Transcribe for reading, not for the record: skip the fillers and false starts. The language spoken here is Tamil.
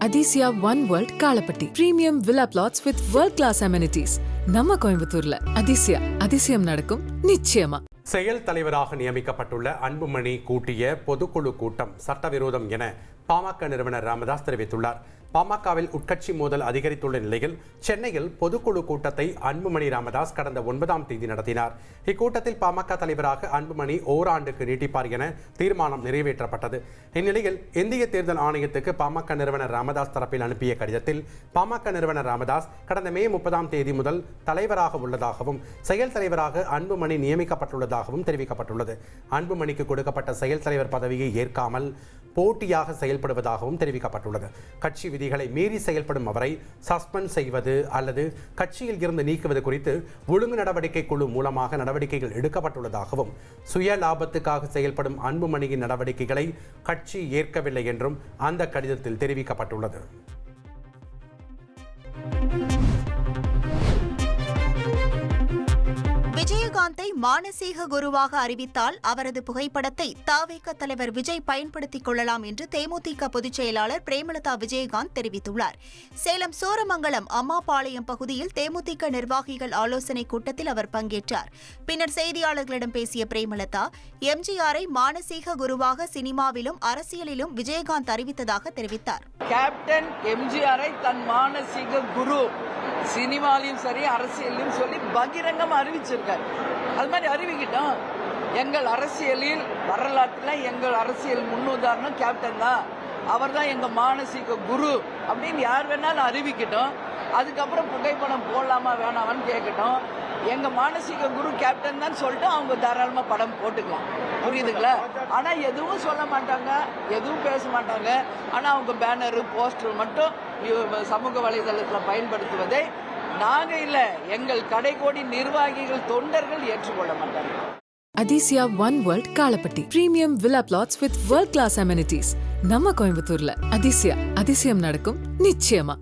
Athisaya one world Kalapatti premium villa plots with world class amenities நம்ம கோயம்புத்தூர்ல. அதிசயம் நடக்கும் நிச்சயமா. செயல் தலைவராக நியமிக்கப்பட்டுள்ள அன்புமணி கூட்டிய பொதுக்குழு கூட்டம் சட்டவிரோதம் என பாமக நிறுவனர் ராமதாஸ் தெரிவித்துள்ளார். பாமகவில் உட்கட்சி மோதல் அதிகரித்துள்ள நிலையில் சென்னையில் பொதுக்குழு கூட்டத்தை அன்புமணி ராமதாஸ் கடந்த 9ஆம் தேதி நடத்தினார். இக்கூட்டத்தில் பாமக தலைவராக அன்புமணி ஓராண்டுக்கு நீட்டிப்பார் என தீர்மானம் நிறைவேற்றப்பட்டது. இந்நிலையில் இந்திய தேர்தல் ஆணையத்துக்கு பாமக நிறுவனர் ராமதாஸ் தரப்பில் அனுப்பிய கடிதத்தில் பாமக நிறுவனர் ராமதாஸ் கடந்த மே 30ஆம் தேதி முதல் தலைவராக உள்ளதாகவும் செயல் தலைவராக அன்புமணி நியமிக்கப்பட்டுள்ளதாகவும் தெரிவிக்கப்பட்டுள்ளது. அன்புமணிக்கு கொடுக்கப்பட்ட செயல் தலைவர் பதவியை ஏற்காமல் போட்டியாக செயல்படுவதாகவும் தெரிவிக்கப்பட்டுள்ளது. கட்சி விதிகளை மீறி செயல்படும் அவரை சஸ்பெண்ட் செய்வது அல்லது கட்சியில் இருந்து நீக்குவது குறித்து ஒழுங்கு நடவடிக்கை குழு மூலமாக நடவடிக்கைகள் எடுக்கப்பட்டுள்ளதாகவும் சுய லாபத்துக்காக செயல்படும் அன்புமணியின் நடவடிக்கைகளை கட்சி ஏற்கவில்லை என்றும் அந்த கடிதத்தில் தெரிவிக்கப்பட்டுள்ளது. விஜயகாந்தை மானசீக குருவாக அறிவித்தால் அவரது புகைப்படத்தை தவிக தலைவர் விஜய் பயன்படுத்திக் கொள்ளலாம் என்று தேமுதிக பொதுச் செயலாளர் பிரேமலதா விஜயகாந்த் தெரிவித்துள்ளார். சேலம் சூரமங்கலம் அம்மாபாளையம் பகுதியில் தேமுதிக நிர்வாகிகள் ஆலோசனைக் கூட்டத்தில் அவர் பங்கேற்றார். பின்னர் செய்தியாளர்களிடம் பேசிய பிரேமலதா, எம்ஜிஆரை மானசீக குருவாக சினிமாவிலும் அரசியலிலும் விஜயகாந்த் அறிவித்ததாக தெரிவித்தார். கேப்டன் எம்ஜிஆரை தன் மானசீக குரு சினிமாலையும் சரி அரசியலையும் சொல்லி பகிரங்கம் அறிவிச்சிருக்காரு. அது மாதிரி அறிவிக்கிட்டோம். எங்கள் அரசியலில் வரலாற்றில் எங்கள் அரசியல் முன்னுதாரணம் கேப்டன் தான். அவர் தான் எங்கள் மானசீக குரு அப்படின்னு யார் வேணாலும் அறிவிக்கட்டும். அதுக்கப்புறம் புகைப்படம் போடலாமா வேணாமான்னு கேட்கட்டும். எங்கள் மானசீக குரு கேப்டன் தான் சொல்லிட்டு அவங்க தாராளமாக படம் போட்டுக்கலாம். புரியுதுங்களா? ஆனால் எதுவும் சொல்ல மாட்டாங்க, எதுவும் பேச மாட்டாங்க. ஆனால் அவங்க பேனரு போஸ்டர் மட்டும் சமூக வலைதளத்தில் பயன்படுத்துவதை நாங்கள் இல்லை, எங்கள் கடைக்கோடி நிர்வாகிகள் தொண்டர்கள் ஏற்றுக்கொள்ள மாட்டாங்க. Athisaya one world Kalapatti premium villa plots with world class amenities நம்ம கோயம்புத்தூர்ல. அதிசயம் நடக்கும் நிச்சயமா.